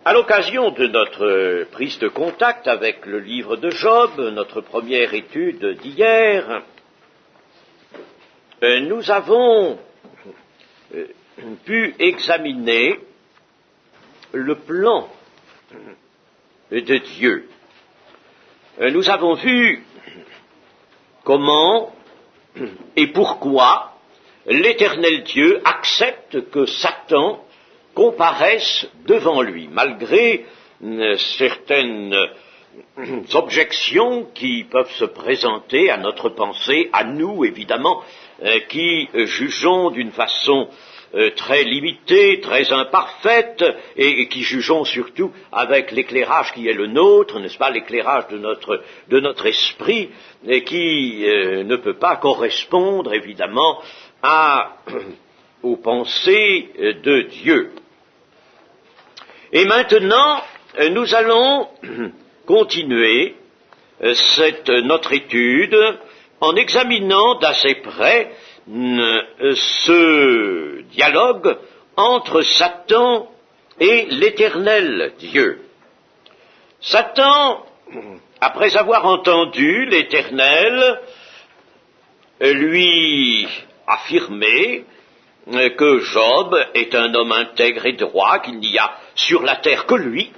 À l'occasion de notre prise de contact avec le livre de Job, notre première étude d'hier, nous avons pu examiner le plan de Dieu. Nous avons vu comment et pourquoi l'Éternel Dieu accepte que Satan comparaissent devant lui, malgré certaines objections qui peuvent se présenter à notre pensée, à nous évidemment, qui jugeons d'une façon très limitée, très imparfaite, et qui jugeons surtout avec l'éclairage qui est le nôtre, n'est-ce pas, l'éclairage de notre esprit, et qui ne peut pas correspondre évidemment aux pensées de Dieu. Et maintenant, nous allons continuer notre étude en examinant d'assez près ce dialogue entre Satan et l'Éternel Dieu. Satan, après avoir entendu l'Éternel lui affirmer que Job est un homme intègre et droit, qu'il n'y a sur la terre que lui,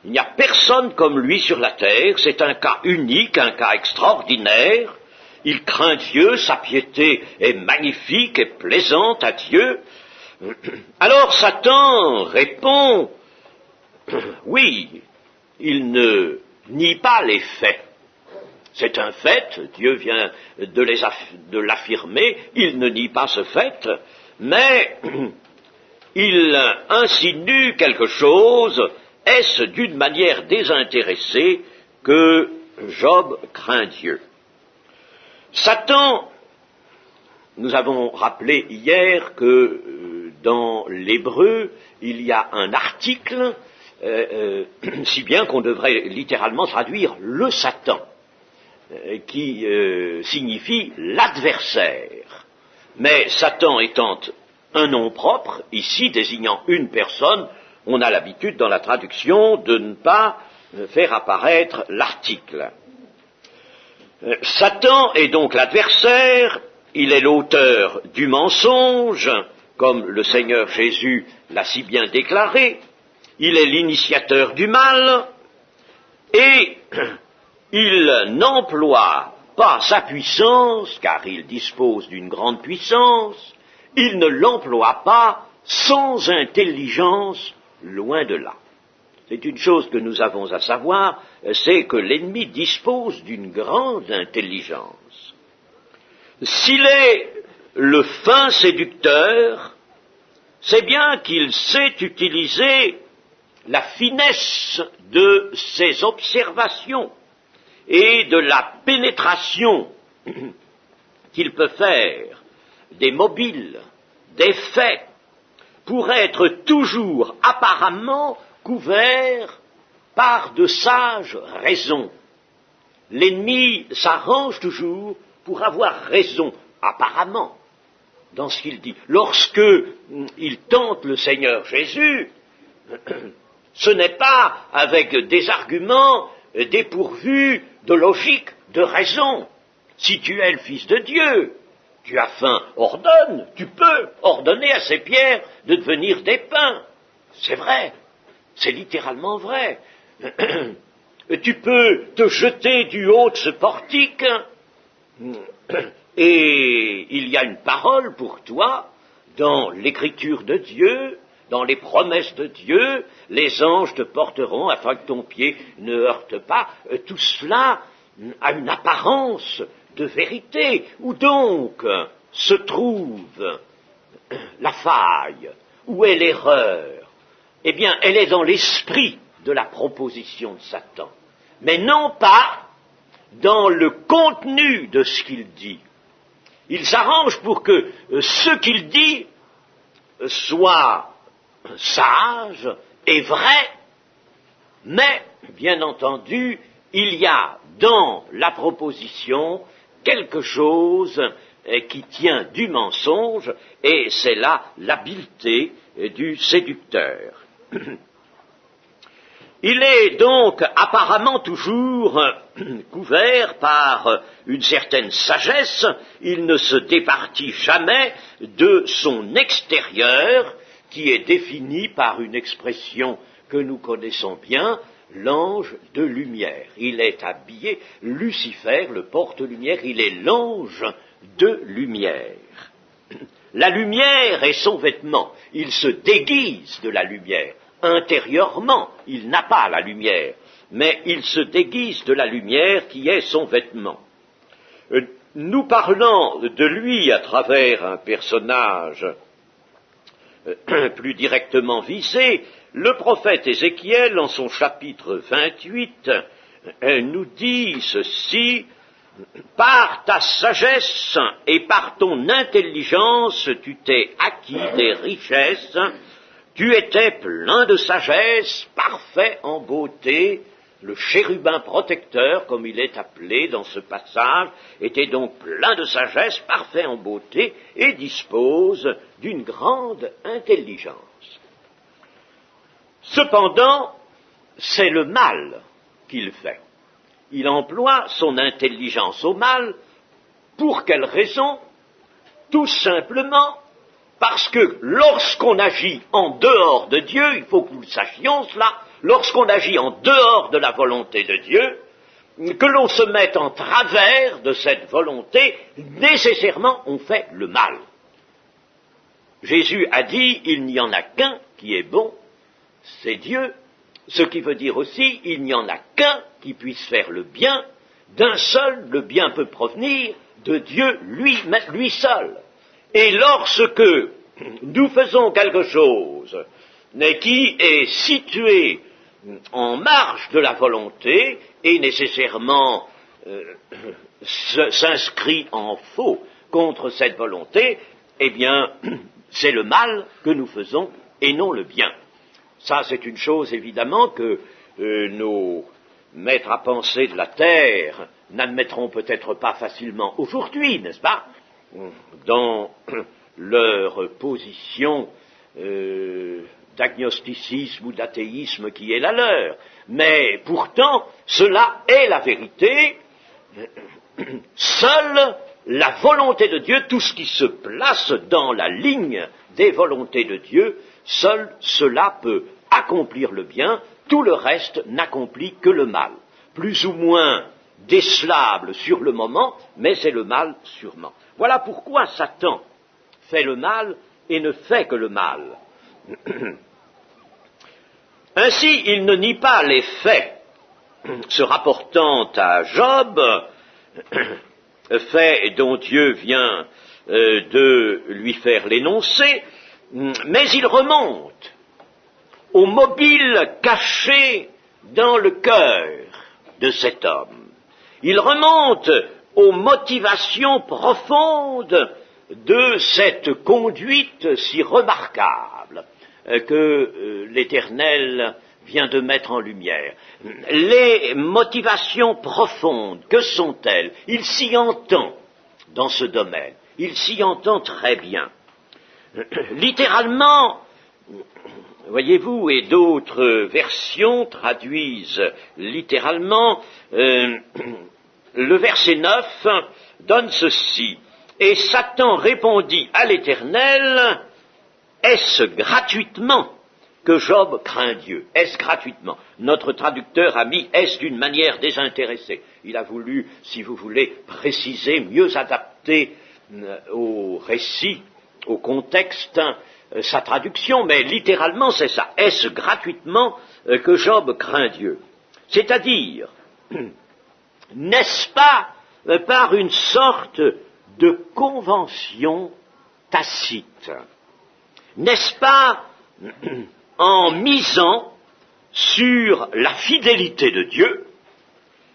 il n'y a personne comme lui sur la terre, c'est un cas unique, un cas extraordinaire, il craint Dieu, sa piété est magnifique et plaisante à Dieu. Alors Satan répond, oui, il ne nie pas les faits. C'est un fait, Dieu vient de l'affirmer, il ne nie pas ce fait, mais il insinue quelque chose, est-ce d'une manière désintéressée que Job craint Dieu. Satan, nous avons rappelé hier que dans l'hébreu, il y a un article, si bien qu'on devrait littéralement traduire le Satan, qui signifie l'adversaire. Mais Satan étant un nom propre, ici désignant une personne, on a l'habitude dans la traduction de ne pas faire apparaître l'article. Satan est donc l'adversaire, il est l'auteur du mensonge, comme le Seigneur Jésus l'a si bien déclaré, il est l'initiateur du mal, et il n'emploie pas sa puissance, car il dispose d'une grande puissance, il ne l'emploie pas sans intelligence, loin de là. C'est une chose que nous avons à savoir, c'est que l'ennemi dispose d'une grande intelligence. S'il est le fin séducteur, c'est bien qu'il sait utiliser la finesse de ses observations et de la pénétration qu'il peut faire des mobiles, des faits, pour être toujours apparemment couvert par de sages raisons. L'ennemi s'arrange toujours pour avoir raison, apparemment, dans ce qu'il dit. Lorsque il tente le Seigneur Jésus, ce n'est pas avec des arguments dépourvus de logique, de raison. Si tu es le Fils de Dieu, tu as faim, ordonne, tu peux ordonner à ces pierres de devenir des pains. C'est vrai, c'est littéralement vrai. Tu peux te jeter du haut de ce portique, et il y a une parole pour toi dans l'écriture de Dieu, dans les promesses de Dieu, les anges te porteront afin que ton pied ne heurte pas. Tout cela a une apparence de vérité. Où donc se trouve la faille? Où est l'erreur? Eh bien, elle est dans l'esprit de la proposition de Satan, mais non pas dans le contenu de ce qu'il dit. Il s'arrange pour que ce qu'il dit soit sage et vrai, mais, bien entendu, il y a dans la proposition quelque chose qui tient du mensonge, et c'est là l'habileté du séducteur. Il est donc apparemment toujours couvert par une certaine sagesse, il ne se départit jamais de son extérieur, qui est défini par une expression que nous connaissons bien, l'ange de lumière. Il est habillé, Lucifer, le porte-lumière, il est l'ange de lumière. La lumière est son vêtement, il se déguise de la lumière. Intérieurement, il n'a pas la lumière, mais il se déguise de la lumière qui est son vêtement. Nous parlons de lui à travers un personnage plus directement visé. Le prophète Ézéchiel, en son chapitre 28, nous dit ceci: « Par ta sagesse et par ton intelligence, tu t'es acquis des richesses. Tu étais plein de sagesse, parfait en beauté. » Le chérubin protecteur, comme il est appelé dans ce passage, était donc plein de sagesse, parfait en beauté, et dispose d'une grande intelligence. Cependant, c'est le mal qu'il fait. Il emploie son intelligence au mal. Pour quelle raison? Tout simplement parce que lorsqu'on agit en dehors de Dieu, il faut que nous le sachions cela, lorsqu'on agit en dehors de la volonté de Dieu, que l'on se mette en travers de cette volonté, nécessairement on fait le mal. Jésus a dit, il n'y en a qu'un qui est bon, c'est Dieu, ce qui veut dire aussi, il n'y en a qu'un qui puisse faire le bien, d'un seul le bien peut provenir de Dieu lui seul. Et lorsque nous faisons quelque chose qui est situé en marge de la volonté et nécessairement s'inscrit en faux contre cette volonté, eh bien, c'est le mal que nous faisons et non le bien. Ça, c'est une chose, évidemment, que nos maîtres à penser de la terre n'admettront peut-être pas facilement aujourd'hui, n'est-ce pas, dans leur position d'agnosticisme ou d'athéisme qui est la leur. Mais pourtant, cela est la vérité. Seule la volonté de Dieu, tout ce qui se place dans la ligne des volontés de Dieu, seul cela peut accomplir le bien, tout le reste n'accomplit que le mal. Plus ou moins décelable sur le moment, mais c'est le mal sûrement. Voilà pourquoi Satan fait le mal et ne fait que le mal. Ainsi, il ne nie pas les faits se rapportant à Job, faits dont Dieu vient de lui faire l'énoncé, mais il remonte au mobile caché dans le cœur de cet homme. Il remonte aux motivations profondes de cette conduite si remarquable que l'Éternel vient de mettre en lumière. Les motivations profondes, que sont-elles? Il s'y entend dans ce domaine, il s'y entend très bien. Littéralement, voyez-vous, et d'autres versions traduisent littéralement, le verset 9 donne ceci: « Et Satan répondit à l'Éternel, est-ce gratuitement que Job craint Dieu? Est-ce gratuitement ?» Notre traducteur a mis « est-ce d'une manière désintéressée ?» Il a voulu, si vous voulez, préciser, mieux adapter au récit, au contexte, sa traduction, mais littéralement c'est ça. Est-ce gratuitement que Job craint Dieu? C'est-à-dire, n'est-ce pas par une sorte de convention tacite? N'est-ce pas en misant sur la fidélité de Dieu,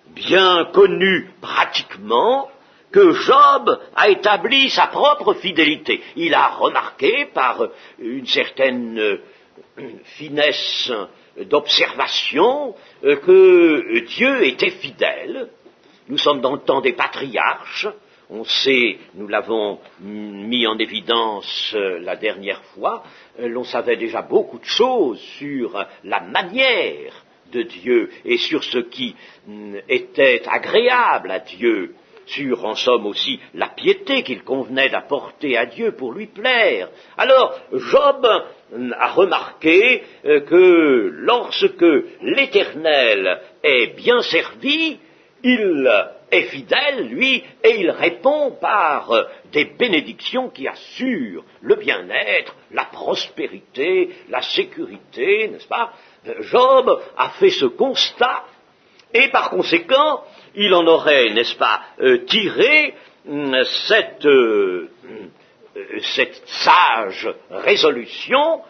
bien connue pratiquement, que Job a établi sa propre fidélité? Il a remarqué par une certaine finesse d'observation que Dieu était fidèle. Nous sommes dans le temps des patriarches. On sait, nous l'avons mis en évidence la dernière fois, l'on savait déjà beaucoup de choses sur la manière de Dieu et sur ce qui était agréable à Dieu, sur, en somme, aussi la piété qu'il convenait d'apporter à Dieu pour lui plaire. Alors, Job a remarqué que lorsque l'Éternel est bien servi, il est fidèle, lui, et il répond par des bénédictions qui assurent le bien-être, la prospérité, la sécurité, n'est-ce pas? Job a fait ce constat, et par conséquent, il en aurait, n'est-ce pas, tiré cette sage résolution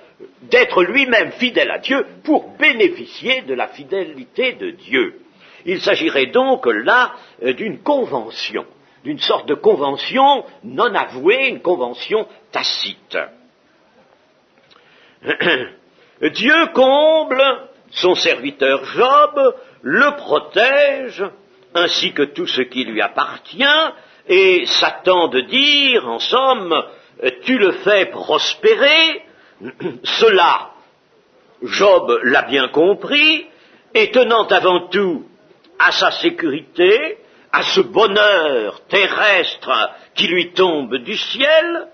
d'être lui-même fidèle à Dieu pour bénéficier de la fidélité de Dieu. Il s'agirait donc là d'une convention, d'une sorte de convention non avouée, une convention tacite. Dieu comble son serviteur Job, le protège, ainsi que tout ce qui lui appartient, et s'attend de dire, en somme, tu le fais prospérer, cela, Job l'a bien compris, et tenant avant tout à sa sécurité, à ce bonheur terrestre qui lui tombe du ciel,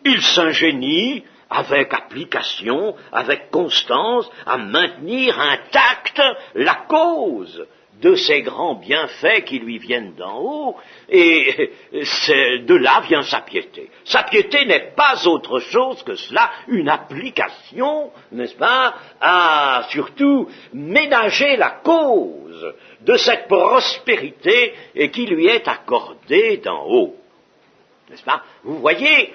il s'ingénie avec application, avec constance, à maintenir intacte la cause de ces grands bienfaits qui lui viennent d'en haut, et de là vient sa piété. Sa piété n'est pas autre chose que cela, une application, n'est-ce pas, à surtout ménager la cause de cette prospérité qui lui est accordée d'en haut. N'est-ce pas? Vous voyez,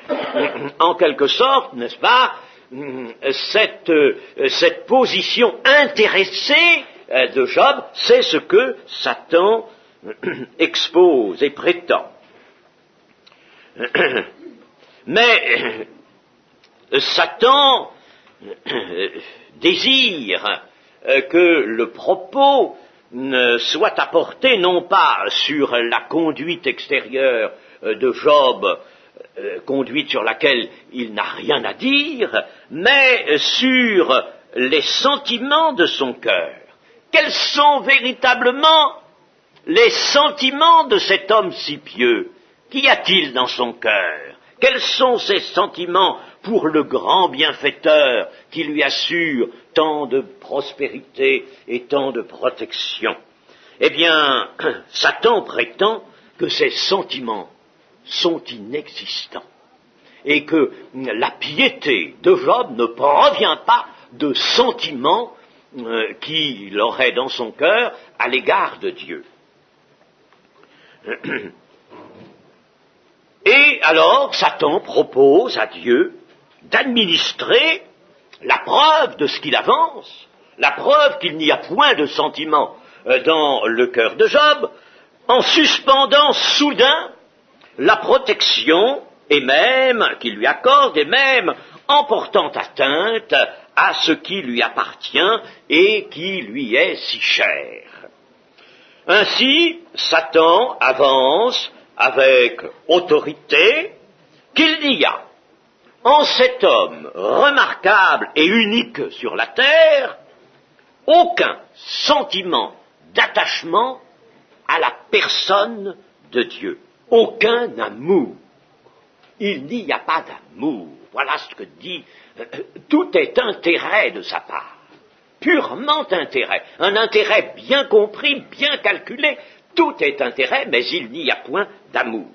en quelque sorte, n'est-ce pas, cette position intéressée de Job, c'est ce que Satan expose et prétend. Mais Satan désire que le propos soit apporté non pas sur la conduite extérieure de Job, conduite sur laquelle il n'a rien à dire, mais sur les sentiments de son cœur. Quels sont véritablement les sentiments de cet homme si pieux? Qu'y a-t-il dans son cœur? Quels sont ses sentiments pour le grand bienfaiteur qui lui assure tant de prospérité et tant de protection? Eh bien, Satan prétend que ces sentiments sont inexistants et que la piété de Job ne provient pas de sentiments qu'il aurait dans son cœur à l'égard de Dieu. Et alors, Satan propose à Dieu d'administrer la preuve de ce qu'il avance, la preuve qu'il n'y a point de sentiment dans le cœur de Job, en suspendant soudain la protection et même qu'il lui accorde, et même en portant atteinte à ce qui lui appartient et qui lui est si cher. Ainsi, Satan avance avec autorité qu'il n'y a en cet homme remarquable et unique sur la terre aucun sentiment d'attachement à la personne de Dieu, aucun amour. Il n'y a pas d'amour. Voilà ce que dit. Tout est intérêt de sa part, purement intérêt, un intérêt bien compris, bien calculé. Tout est intérêt, mais il n'y a point d'amour.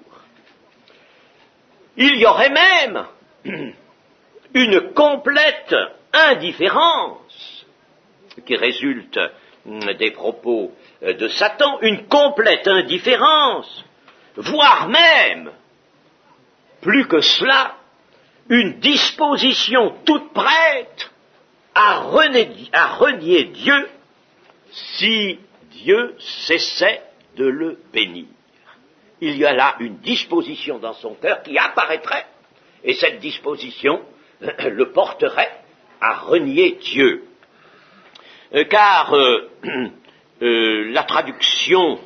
Il y aurait même une complète indifférence qui résulte des propos de Satan, une complète indifférence, voire même, plus que cela, une disposition toute prête à renier Dieu si Dieu cessait de le bénir. Il y a là une disposition dans son cœur qui apparaîtrait, et cette disposition le porterait à renier Dieu. Car la traduction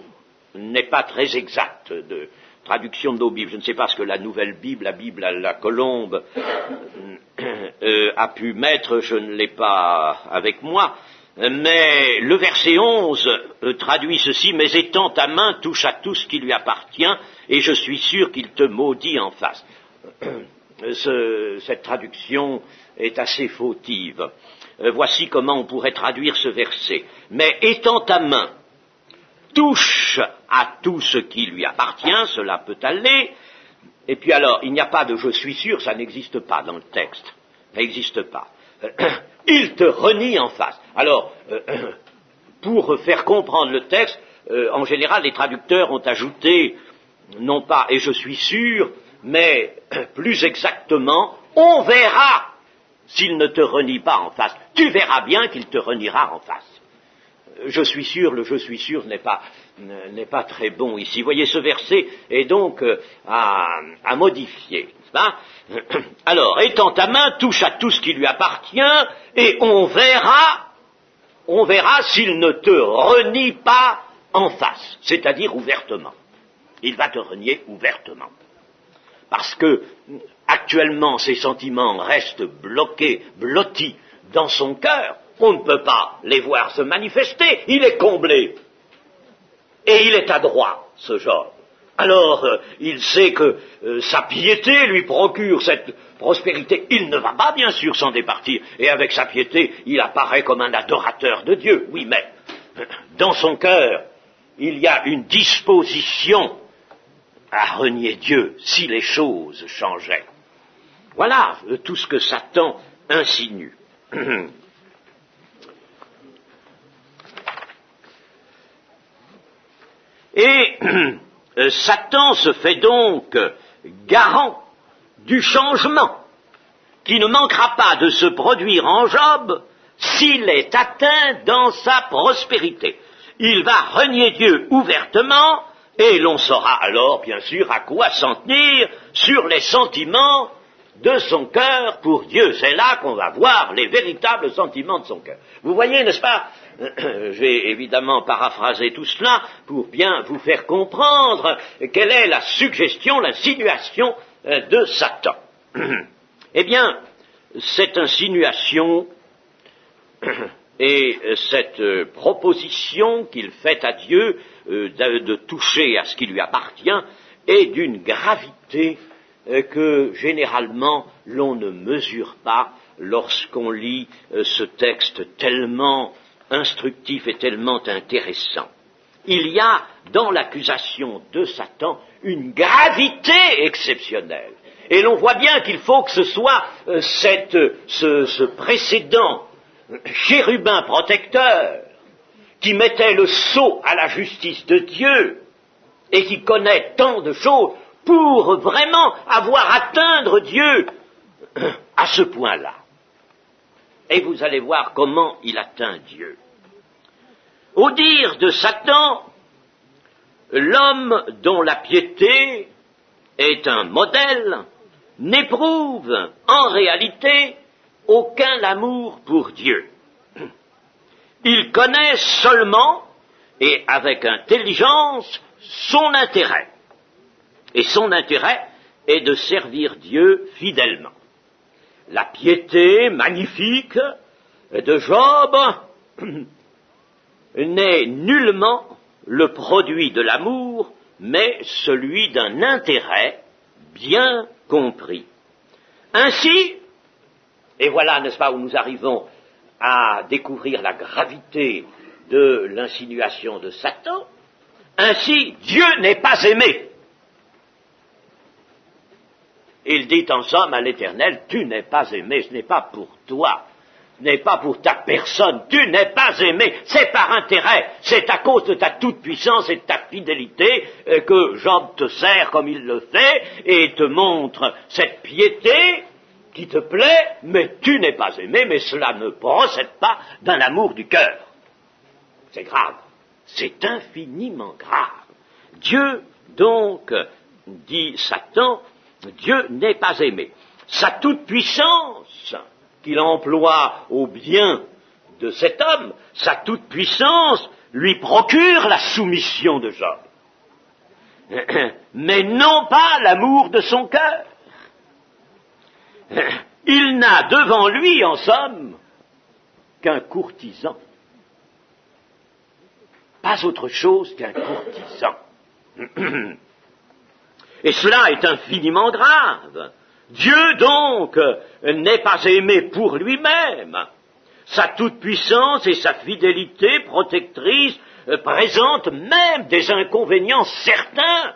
n'est pas très exacte de traduction de nos Bibles. Je ne sais pas ce que la nouvelle Bible, la Bible à la Colombe, a pu mettre, je ne l'ai pas avec moi, Mais le verset 11 traduit ceci, « Mais étends ta main, touche à tout ce qui lui appartient, et je suis sûr qu'il te maudit en face. » Cette traduction est assez fautive. Voici comment on pourrait traduire ce verset. « Mais étends ta main, touche à tout ce qui lui appartient, cela peut aller. » Et puis alors, il n'y a pas de « je suis sûr », ça n'existe pas dans le texte. Ça n'existe pas. Il te renie en face. Alors, pour faire comprendre le texte, en général, les traducteurs ont ajouté, non pas « et je suis sûr », mais plus exactement, « on verra s'il ne te renie pas en face. Tu verras bien qu'il te reniera en face. » Je suis sûr, le « je suis sûr » n'est pas très bon ici. Vous voyez, ce verset est donc à modifier. Alors, étends ta main, touche à tout ce qui lui appartient, et on verra s'il ne te renie pas en face, c'est-à-dire ouvertement. Il va te renier ouvertement. Parce que, actuellement, ses sentiments restent blottis dans son cœur, on ne peut pas les voir se manifester, il est comblé. Et il est adroit, ce Job. Alors, il sait que sa piété lui procure cette prospérité. Il ne va pas, bien sûr, s'en départir. Et avec sa piété, il apparaît comme un adorateur de Dieu. Oui, mais dans son cœur, il y a une disposition à renier Dieu si les choses changeaient. Voilà tout ce que Satan insinue. Et Satan se fait donc garant du changement qui ne manquera pas de se produire en Job s'il est atteint dans sa prospérité. Il va renier Dieu ouvertement et l'on saura alors, bien sûr, à quoi s'en tenir sur les sentiments de son cœur pour Dieu. C'est là qu'on va voir les véritables sentiments de son cœur. Vous voyez, n'est-ce pas? Je vais évidemment paraphraser tout cela pour bien vous faire comprendre quelle est la suggestion, l'insinuation de Satan. Eh bien, cette insinuation et cette proposition qu'il fait à Dieu de toucher à ce qui lui appartient est d'une gravité que généralement l'on ne mesure pas lorsqu'on lit ce texte tellement instructif et tellement intéressant. Il y a dans l'accusation de Satan une gravité exceptionnelle. Et l'on voit bien qu'il faut que ce soit ce précédent chérubin protecteur qui mettait le sceau à la justice de Dieu et qui connaît tant de choses pour vraiment avoir atteindre Dieu à ce point-là. Et vous allez voir comment il atteint Dieu. Au dire de Satan, l'homme dont la piété est un modèle n'éprouve en réalité aucun amour pour Dieu. Il connaît seulement, et avec intelligence, son intérêt. Et son intérêt est de servir Dieu fidèlement. La piété magnifique de Job n'est nullement le produit de l'amour, mais celui d'un intérêt bien compris. Ainsi, et voilà, n'est-ce pas, où nous arrivons à découvrir la gravité de l'insinuation de Satan, ainsi Dieu n'est pas aimé. Il dit en somme à l'Éternel, tu n'es pas aimé, ce n'est pas pour toi, ce n'est pas pour ta personne, tu n'es pas aimé, c'est par intérêt, c'est à cause de ta toute-puissance et de ta fidélité que Job te sert comme il le fait et te montre cette piété qui te plaît, mais tu n'es pas aimé, mais cela ne procède pas d'un amour du cœur. C'est grave, c'est infiniment grave. Dieu, donc, dit Satan, Dieu n'est pas aimé. Sa toute-puissance qu'il emploie au bien de cet homme, sa toute-puissance lui procure la soumission de Job. Mais non pas l'amour de son cœur. Il n'a devant lui, en somme, qu'un courtisan pas autre chose qu'un courtisan. Et cela est infiniment grave. Dieu, donc, n'est pas aimé pour lui-même. Sa toute-puissance et sa fidélité protectrice présentent même des inconvénients certains.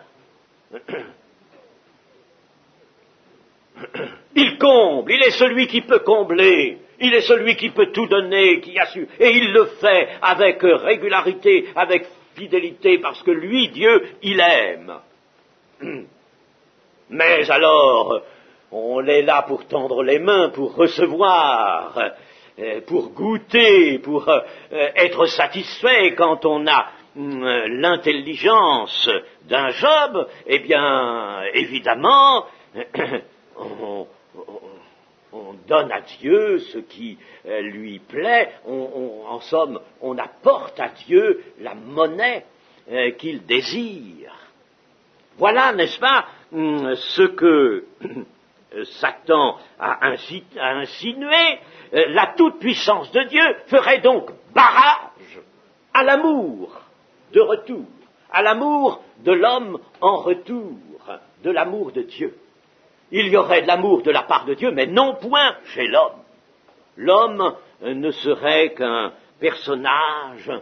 Il comble, il est celui qui peut combler, il est celui qui peut tout donner, qui assure, et il le fait avec régularité, avec fidélité, parce que lui, Dieu, il aime. Mais alors, on est là pour tendre les mains, pour recevoir, pour goûter, pour être satisfait quand on a l'intelligence d'un Job, eh bien, évidemment, on donne à Dieu ce qui lui plaît, en somme, on apporte à Dieu la monnaie qu'il désire. Voilà, n'est-ce pas, ce que Satan a insinué. La toute-puissance de Dieu ferait donc barrage à l'amour de retour, à l'amour de l'homme en retour, de l'amour de Dieu. Il y aurait de l'amour de la part de Dieu, mais non point chez l'homme. L'homme ne serait qu'un personnage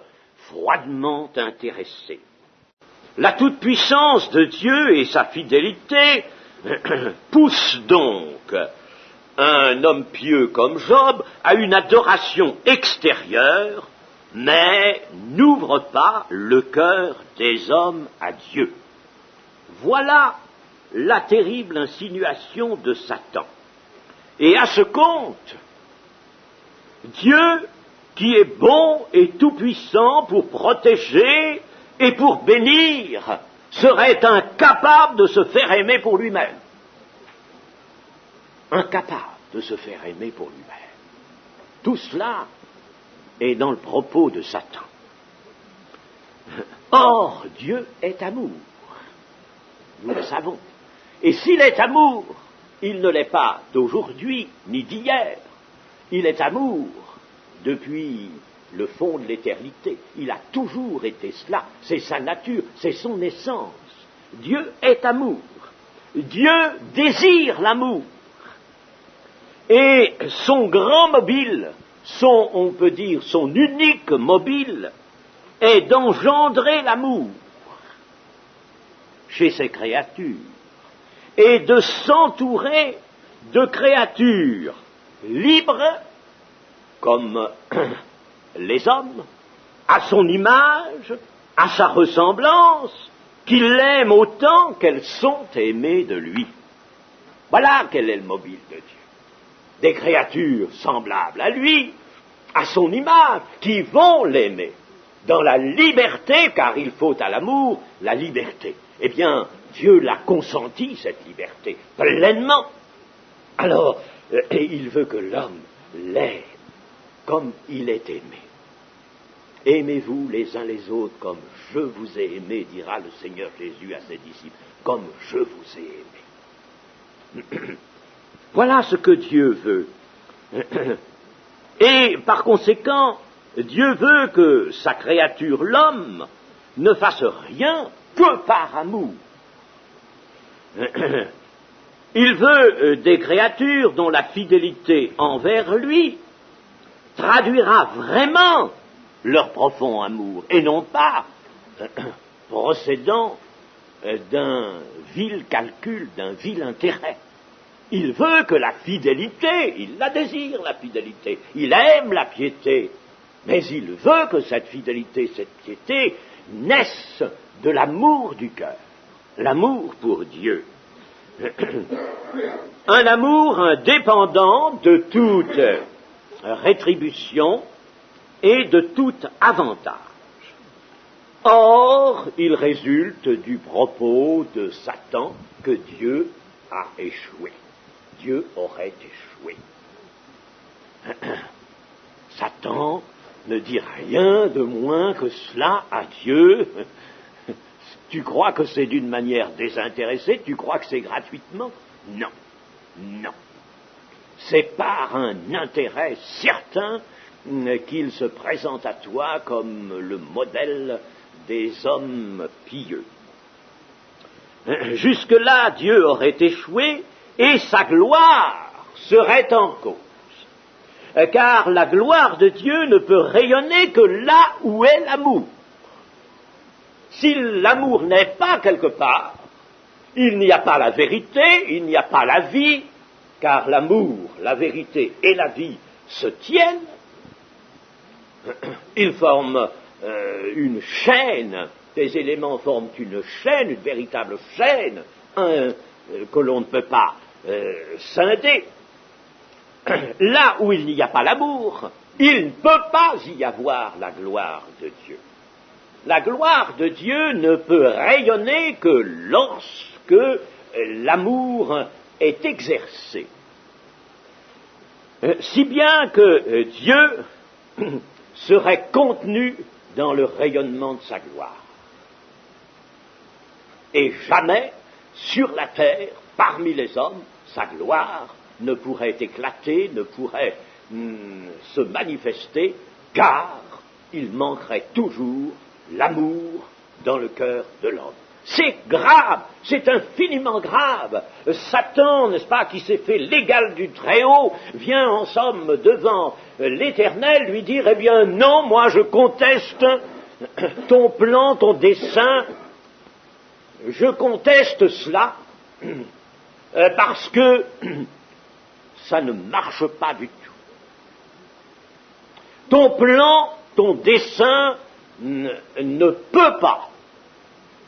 froidement intéressé. La toute-puissance de Dieu et sa fidélité poussent donc un homme pieux comme Job à une adoration extérieure, mais n'ouvre pas le cœur des hommes à Dieu. Voilà la terrible insinuation de Satan. Et à ce compte, Dieu, qui est bon et tout-puissant pour protéger et pour bénir, serait incapable de se faire aimer pour lui-même. Incapable de se faire aimer pour lui-même. Tout cela est dans le propos de Satan. Or, Dieu est amour. Nous le savons. Et s'il est amour, il ne l'est pas d'aujourd'hui ni d'hier. Il est amour depuis le fond de l'éternité. Il a toujours été cela. C'est sa nature, c'est son essence. Dieu est amour. Dieu désire l'amour. Et son grand mobile, on peut dire, son unique mobile, est d'engendrer l'amour chez ses créatures et de s'entourer de créatures libres, comme les hommes, à son image, à sa ressemblance, qu'il aime autant qu'elles sont aimées de lui. Voilà quel est le mobile de Dieu. Des créatures semblables à lui, à son image, qui vont l'aimer, dans la liberté, car il faut à l'amour la liberté. Eh bien, Dieu l'a consenti, cette liberté, pleinement. Alors, et il veut que l'homme l'aime comme il est aimé. Aimez-vous les uns les autres comme je vous ai aimé, dira le Seigneur Jésus à ses disciples, comme je vous ai aimé. Voilà ce que Dieu veut. Et par conséquent, Dieu veut que sa créature, l'homme, ne fasse rien que par amour. Il veut des créatures dont la fidélité envers lui traduira vraiment leur profond amour, et non pas procédant d'un vil calcul, d'un vil intérêt. Il veut que la fidélité, il la désire, la fidélité, il aime la piété, mais il veut que cette fidélité, cette piété naissent de l'amour du cœur, l'amour pour Dieu. Un amour indépendant de toute rétribution et de tout avantage. Or, il résulte du propos de Satan que Dieu a échoué. Dieu aurait échoué. Satan ne dit rien de moins que cela à Dieu. Tu crois que c'est d'une manière désintéressée? Tu crois que c'est gratuitement? Non. Non. C'est par un intérêt certain qu'il se présente à toi comme le modèle des hommes pieux. Jusque-là, Dieu aurait échoué et sa gloire serait en cause. Car la gloire de Dieu ne peut rayonner que là où est l'amour. Si l'amour n'est pas quelque part, il n'y a pas la vérité, il n'y a pas la vie, car l'amour, la vérité et la vie se tiennent. Ils forment une chaîne, des éléments forment une chaîne, une véritable chaîne, que l'on ne peut pas scinder. Là où il n'y a pas l'amour, il ne peut pas y avoir la gloire de Dieu. La gloire de Dieu ne peut rayonner que lorsque l'amour est exercé. Si bien que Dieu serait contenu dans le rayonnement de sa gloire. Et jamais, sur la terre, parmi les hommes, sa gloire ne pourrait éclater, ne pourrait se manifester, car il manquerait toujours l'amour dans le cœur de l'homme. C'est grave, c'est infiniment grave. Satan, n'est-ce pas, qui s'est fait l'égal du Très-Haut, vient en somme devant l'Éternel lui dire, eh bien non, moi je conteste ton plan, ton dessein, je conteste cela, parce que ça ne marche pas du tout. Ton plan, ton dessein ne peut pas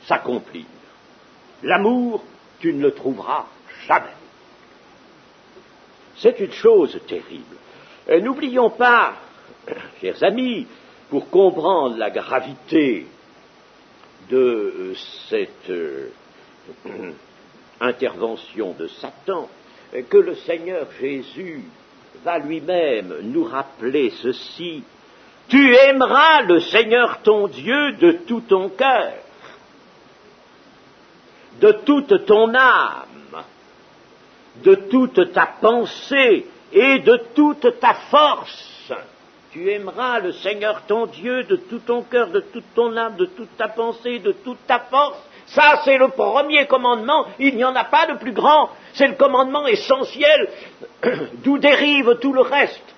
s'accomplir. L'amour, tu ne le trouveras jamais. C'est une chose terrible. N'oublions pas, chers amis, pour comprendre la gravité de cette intervention de Satan, que le Seigneur Jésus va lui-même nous rappeler ceci: tu aimeras le Seigneur ton Dieu de tout ton cœur, de toute ton âme, de toute ta pensée et de toute ta force. Tu aimeras le Seigneur ton Dieu de tout ton cœur, de toute ton âme, de toute ta pensée, de toute ta force. Ça, c'est le premier commandement, il n'y en a pas de plus grand. C'est le commandement essentiel d'où dérive tout le reste.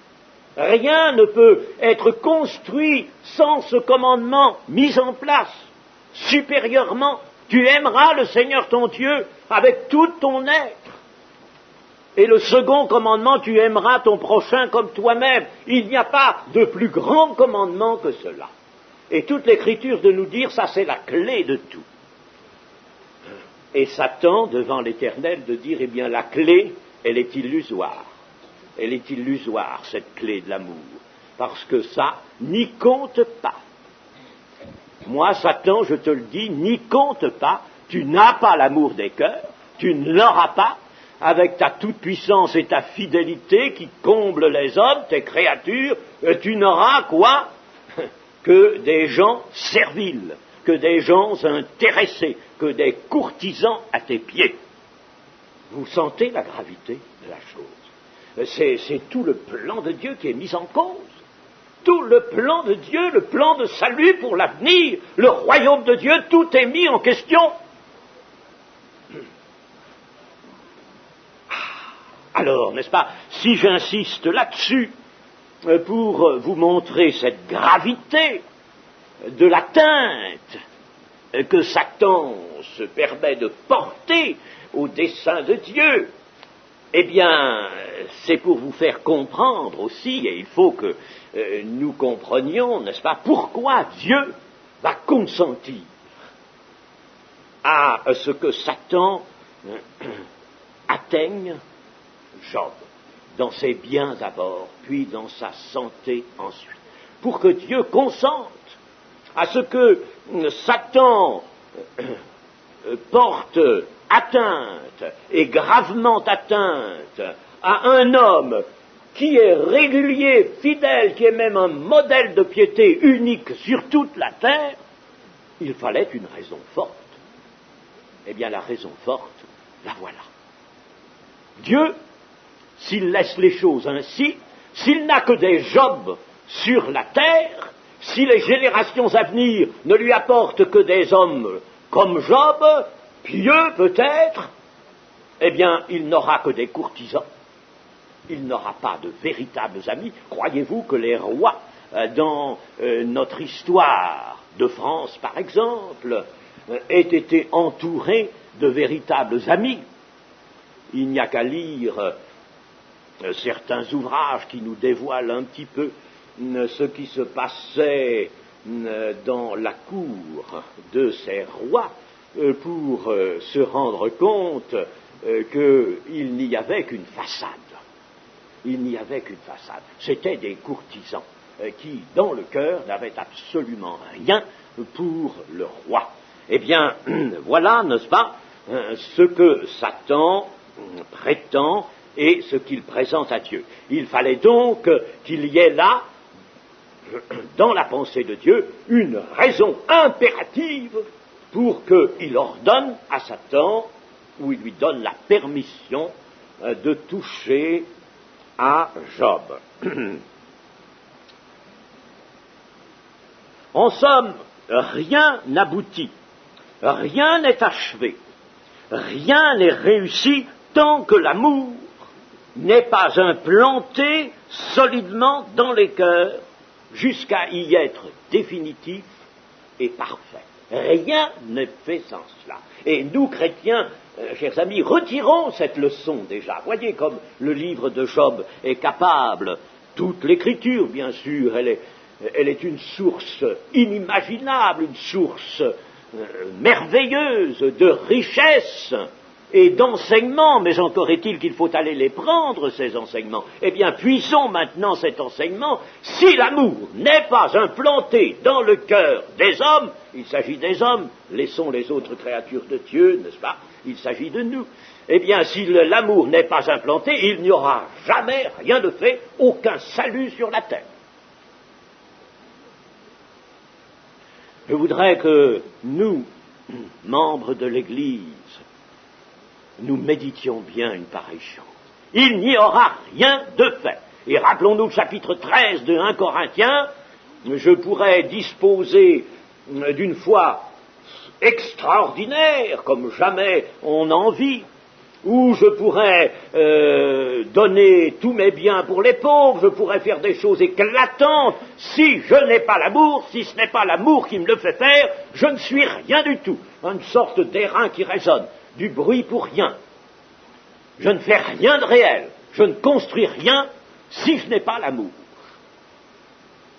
Rien ne peut être construit sans ce commandement mis en place. Supérieurement, tu aimeras le Seigneur ton Dieu avec tout ton être. Et le second commandement, tu aimeras ton prochain comme toi-même. Il n'y a pas de plus grand commandement que cela. Et toute l'Écriture de nous dire, ça c'est la clé de tout. Et Satan, devant l'Éternel, de dire, eh bien la clé, elle est illusoire. Elle est illusoire, cette clé de l'amour. Parce que ça n'y compte pas. Moi, Satan, je te le dis, n'y compte pas. Tu n'as pas l'amour des cœurs, tu ne l'auras pas, avec ta toute-puissance et ta fidélité qui comblent les hommes, tes créatures, tu n'auras quoi? Que des gens serviles, que des gens intéressés, que des courtisans à tes pieds. Vous sentez la gravité de la chose. C'est tout le plan de Dieu qui est mis en cause. Tout le plan de Dieu, le plan de salut pour l'avenir, le royaume de Dieu, tout est mis en question. Alors, n'est-ce pas, si j'insiste là-dessus, pour vous montrer cette gravité de l'atteinte que Satan se permet de porter au dessein de Dieu, eh bien, c'est pour vous faire comprendre aussi, et il faut que nous comprenions, n'est-ce pas, pourquoi Dieu va consentir à ce que Satan atteigne Job, dans ses biens d'abord, puis dans sa santé ensuite, pour que Dieu consente à ce que Satan porte atteinte, et gravement atteinte, à un homme qui est régulier, fidèle, qui est même un modèle de piété unique sur toute la terre, il fallait une raison forte. Eh bien, la raison forte, la voilà. Dieu, s'il laisse les choses ainsi, s'il n'a que des Jobs sur la terre, si les générations à venir ne lui apportent que des hommes comme Job, pieux peut-être, eh bien, il n'aura que des courtisans. Il n'aura pas de véritables amis. Croyez-vous que les rois, dans notre histoire de France, par exemple, aient été entourés de véritables amis? Il n'y a qu'à lire certains ouvrages qui nous dévoilent un petit peu ce qui se passait dans la cour de ces rois pour se rendre compte qu'il n'y avait qu'une façade. Il n'y avait qu'une façade. C'étaient des courtisans qui, dans le cœur, n'avaient absolument rien pour le roi. Eh bien, voilà, n'est-ce pas, ce que Satan prétend et ce qu'il présente à Dieu. Il fallait donc qu'il y ait là, dans la pensée de Dieu, une raison impérative pour qu'il ordonne à Satan, ou il lui donne la permission de toucher à Job. En somme, rien n'aboutit, rien n'est achevé, rien n'est réussi tant que l'amour n'est pas implanté solidement dans les cœurs jusqu'à y être définitif et parfait. Rien n'est fait sans cela. Et nous, chrétiens, chers amis, retirons cette leçon déjà. Voyez comme le livre de Job est capable, toute l'écriture, bien sûr, elle est une source inimaginable, une source merveilleuse de richesse et d'enseignement, mais encore est-il qu'il faut aller les prendre, ces enseignements. Eh bien, puisons maintenant cet enseignement. Si l'amour n'est pas implanté dans le cœur des hommes, il s'agit des hommes, laissons les autres créatures de Dieu, n'est-ce pas? Il s'agit de nous. Eh bien, si l'amour n'est pas implanté, il n'y aura jamais rien de fait, aucun salut sur la terre. Je voudrais que nous, membres de l'Église, nous méditions bien une pareille chose. Il n'y aura rien de fait. Et rappelons-nous le chapitre 13 de 1 Corinthiens, je pourrais disposer d'une foi extraordinaire, comme jamais on en vit, où je pourrais donner tous mes biens pour les pauvres, je pourrais faire des choses éclatantes. Si je n'ai pas l'amour, si ce n'est pas l'amour qui me le fait faire, je ne suis rien du tout. Une sorte d'airain qui résonne, du bruit pour rien. Je ne fais rien de réel, je ne construis rien si je n'ai pas l'amour.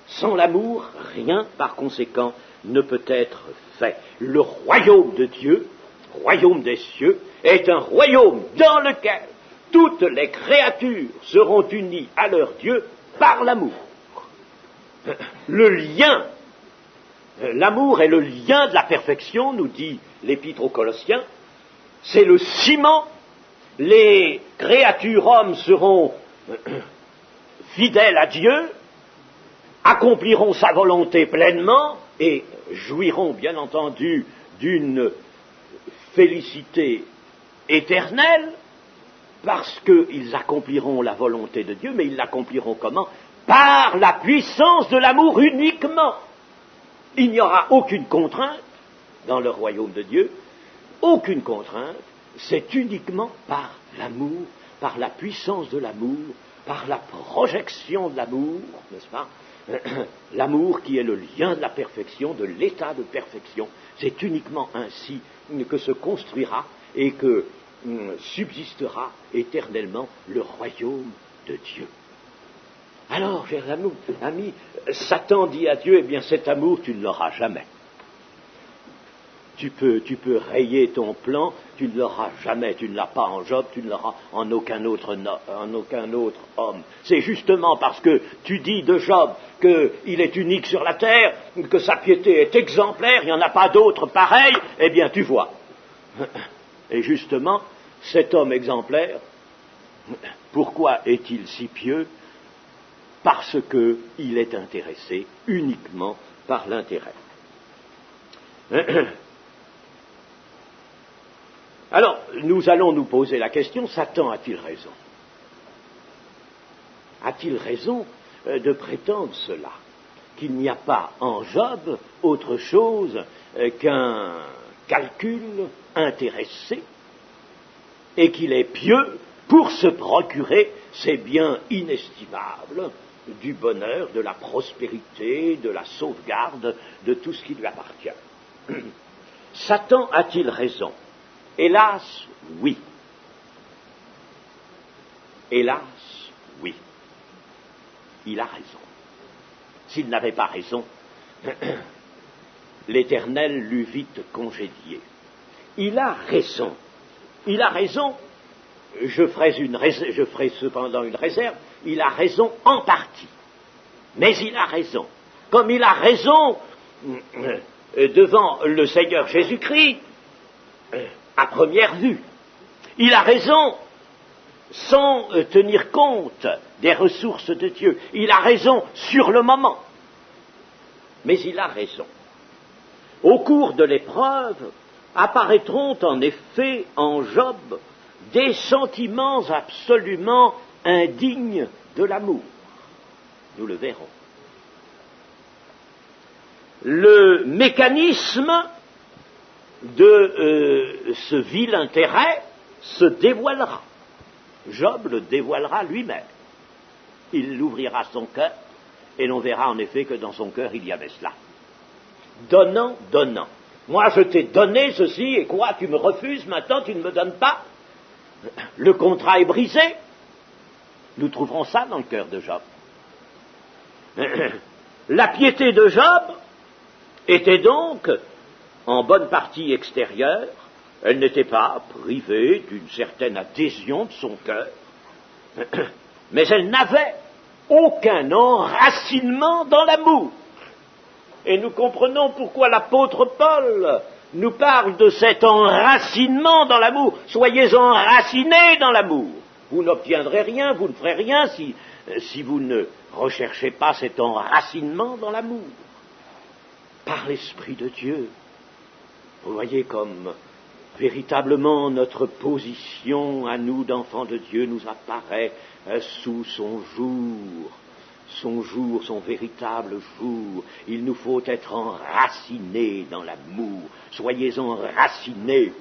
Sans l'amour, rien, par conséquent, ne peut être fait. Le royaume de Dieu, royaume des cieux, est un royaume dans lequel toutes les créatures seront unies à leur Dieu par l'amour. Le lien, l'amour est le lien de la perfection, nous dit l'Épître aux Colossiens, c'est le ciment, les créatures hommes seront fidèles à Dieu, accompliront sa volonté pleinement et jouiront bien entendu d'une félicité éternelle parce qu'ils accompliront la volonté de Dieu, mais ils l'accompliront comment? Par la puissance de l'amour uniquement. Il n'y aura aucune contrainte dans le royaume de Dieu, aucune contrainte, c'est uniquement par l'amour, par la puissance de l'amour, par la projection de l'amour, n'est-ce pas? L'amour qui est le lien de la perfection, de l'état de perfection, c'est uniquement ainsi que se construira et que subsistera éternellement le royaume de Dieu. Alors, chers amis, Satan dit à Dieu, eh bien cet amour, tu ne l'auras jamais. Tu peux rayer ton plan, tu ne l'auras jamais, tu ne l'as pas en Job, tu ne l'auras en aucun autre homme. C'est justement parce que tu dis de Job qu'il est unique sur la terre, que sa piété est exemplaire, il n'y en a pas d'autre pareil, eh bien tu vois. Et justement, cet homme exemplaire, pourquoi est-il si pieux? Parce qu'il est intéressé uniquement par l'intérêt. Alors, nous allons nous poser la question, Satan a-t-il raison? A-t-il raison de prétendre cela? qu'il n'y a pas en Job autre chose qu'un calcul intéressé et qu'il est pieux pour se procurer ces biens inestimables du bonheur, de la prospérité, de la sauvegarde, de tout ce qui lui appartient. Satan a-t-il raison? Hélas, oui. Hélas, oui. Il a raison. S'il n'avait pas raison, l'Éternel l'eût vite congédié. Il a raison. Il a raison. Je ferai cependant une réserve. Il a raison en partie. Mais il a raison. Comme il a raison devant le Seigneur Jésus-Christ, à première vue. Il a raison sans tenir compte des ressources de Dieu. Il a raison sur le moment. Mais il a raison. Au cours de l'épreuve, apparaîtront en effet en Job des sentiments absolument indignes de l'amour. Nous le verrons. Le mécanisme de ce vil intérêt se dévoilera. Job le dévoilera lui-même. Il ouvrira son cœur, et l'on verra en effet que dans son cœur il y avait cela. Donnant, donnant. Moi je t'ai donné ceci, et quoi, tu me refuses, maintenant tu ne me donnes pas? Le contrat est brisé. Nous trouverons ça dans le cœur de Job. La piété de Job était donc en bonne partie extérieure. Elle n'était pas privée d'une certaine adhésion de son cœur, mais elle n'avait aucun enracinement dans l'amour. Et nous comprenons pourquoi l'apôtre Paul nous parle de cet enracinement dans l'amour. Soyez enracinés dans l'amour. Vous n'obtiendrez rien, vous ne ferez rien si vous ne recherchez pas cet enracinement dans l'amour. Par l'Esprit de Dieu. Vous voyez comme véritablement notre position à nous d'enfants de Dieu nous apparaît sous son véritable jour. Il nous faut être enracinés dans l'amour. Soyez enracinés.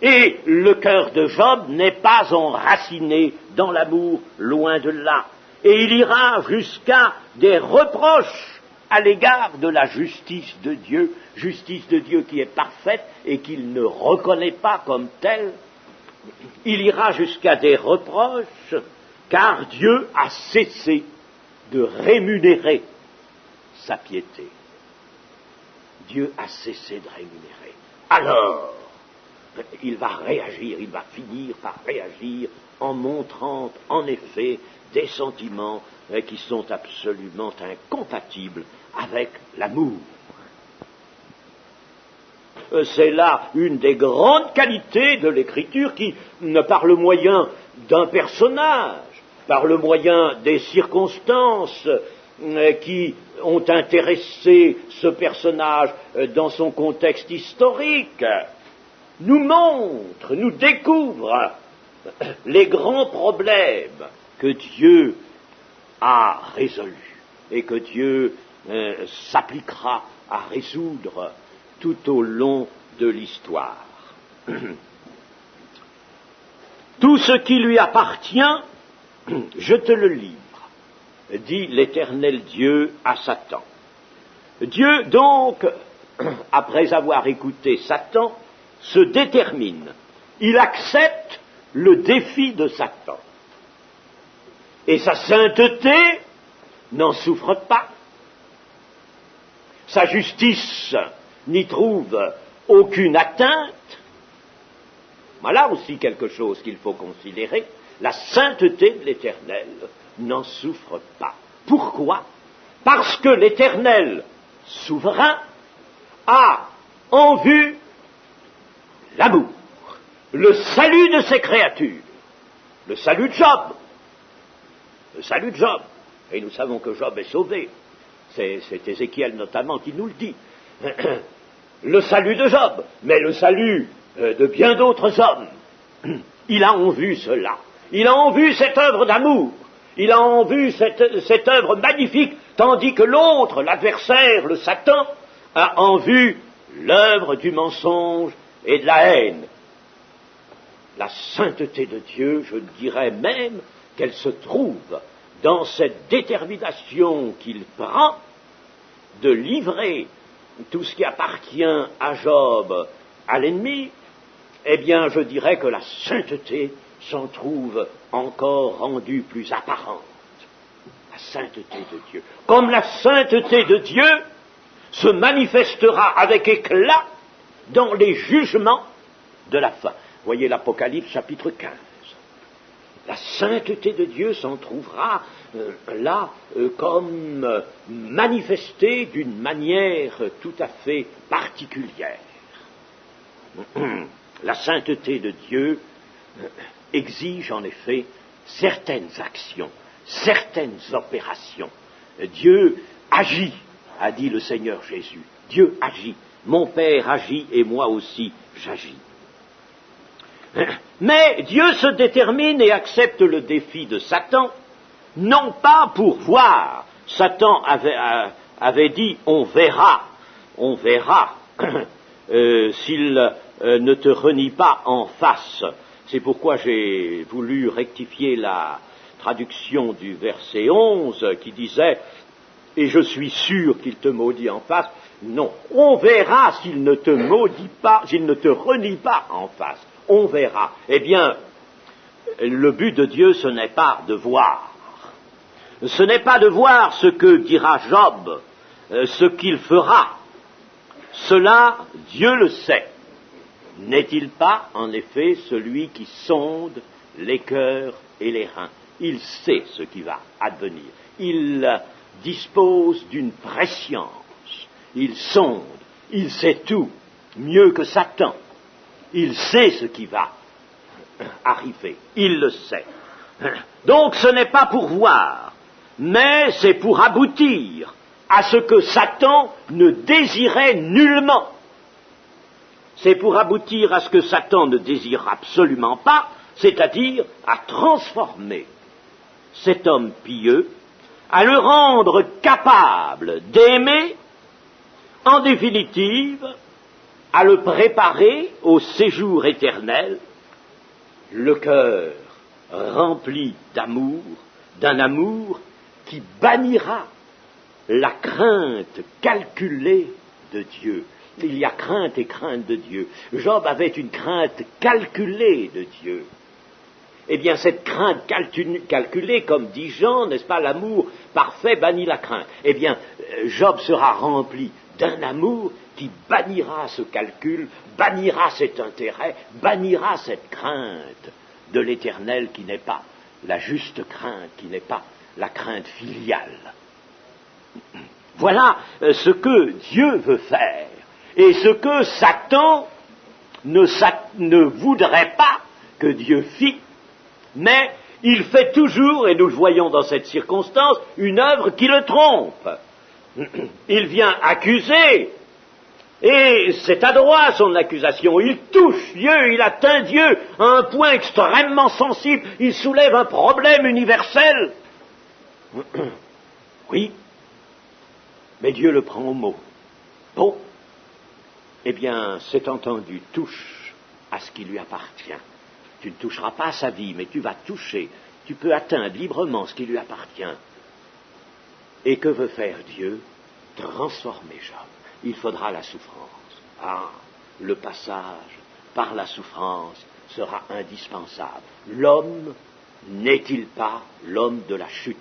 Et le cœur de Job n'est pas enraciné dans l'amour, loin de là. Et il ira jusqu'à des reproches à l'égard de la justice de Dieu qui est parfaite et qu'il ne reconnaît pas comme telle. Il ira jusqu'à des reproches, car Dieu a cessé de rémunérer sa piété. Dieu a cessé de rémunérer. Alors, il va réagir, il va finir par réagir en montrant en effet des sentiments qui sont absolument incompatibles avec l'amour. C'est là une des grandes qualités de l'Écriture qui, par le moyen d'un personnage, par le moyen des circonstances qui ont intéressé ce personnage dans son contexte historique, nous montre, nous découvre les grands problèmes que Dieu a résolus et que Dieu s'appliquera à résoudre tout au long de l'histoire. Tout ce qui lui appartient, je te le livre, dit l'Éternel Dieu à Satan. Dieu, donc, après avoir écouté Satan, se détermine. Il accepte le défi de Satan. Et sa sainteté n'en souffre pas. Sa justice n'y trouve aucune atteinte. Voilà aussi quelque chose qu'il faut considérer. La sainteté de l'Éternel n'en souffre pas. Pourquoi? Parce que l'Éternel souverain a en vue l'amour, le salut de ses créatures, le salut de Job. Le salut de Job. Et nous savons que Job est sauvé. C'est Ézéchiel notamment qui nous le dit. Le salut de Job, mais le salut de bien d'autres hommes. Il a en vue cela. Il a en vue cette œuvre d'amour. Il a en vue cette œuvre magnifique, tandis que l'autre, l'adversaire, le Satan, a en vue l'œuvre du mensonge et de la haine. La sainteté de Dieu, je dirais même qu'elle se trouve dans cette détermination qu'il prend de livrer tout ce qui appartient à Job à l'ennemi. Eh bien, je dirais que la sainteté s'en trouve encore rendue plus apparente. La sainteté de Dieu. Comme la sainteté de Dieu se manifestera avec éclat dans les jugements de la fin. Voyez l'Apocalypse chapitre 15. La sainteté de Dieu s'en trouvera là comme manifestée d'une manière tout à fait particulière. La sainteté de Dieu exige en effet certaines actions, certaines opérations. Dieu agit, a dit le Seigneur Jésus. Dieu agit. Mon Père agit et moi aussi j'agis. Mais Dieu se détermine et accepte le défi de Satan, non pas pour voir. Satan avait dit on verra s'il ne te renie pas en face. C'est pourquoi j'ai voulu rectifier la traduction du verset 11 qui disait « Et je suis sûr qu'il te maudit en face ». Non, on verra s'il ne te maudit pas, s'il ne te renie pas en face. On verra. Eh bien, le but de Dieu, ce n'est pas de voir. Ce n'est pas de voir ce que dira Job, ce qu'il fera. Cela, Dieu le sait. N'est-il pas, en effet, celui qui sonde les cœurs et les reins? Il sait ce qui va advenir. Il dispose d'une prescience. Il sonde. Il sait tout, mieux que Satan. Il sait ce qui va arriver. Il le sait. Donc ce n'est pas pour voir, mais c'est pour aboutir à ce que Satan ne désirait nullement. C'est pour aboutir à ce que Satan ne désire absolument pas, c'est-à-dire à transformer cet homme pieux, à le rendre capable d'aimer, en définitive, à le préparer au séjour éternel, le cœur rempli d'amour, d'un amour qui bannira la crainte calculée de Dieu. Il y a crainte et crainte de Dieu. Job avait une crainte calculée de Dieu. Eh bien, cette crainte calculée, comme dit Jean, n'est-ce pas, l'amour parfait bannit la crainte. Eh bien, Job sera rempli d'un amour qui bannira ce calcul, bannira cet intérêt, bannira cette crainte de l'Éternel qui n'est pas la juste crainte, qui n'est pas la crainte filiale. Voilà ce que Dieu veut faire et ce que Satan ne voudrait pas que Dieu fît, mais il fait toujours, et nous le voyons dans cette circonstance, une œuvre qui le trompe. Il vient accuser, et c'est adroit son accusation, il touche Dieu, il atteint Dieu à un point extrêmement sensible, il soulève un problème universel. Oui, mais Dieu le prend au mot. Bon, eh bien, c'est entendu, touche à ce qui lui appartient. Tu ne toucheras pas à sa vie, mais tu vas toucher, tu peux atteindre librement ce qui lui appartient. Et que veut faire Dieu? Transformer Job. Il faudra la souffrance. Ah, le passage par la souffrance sera indispensable. L'homme n'est-il pas l'homme de la chute?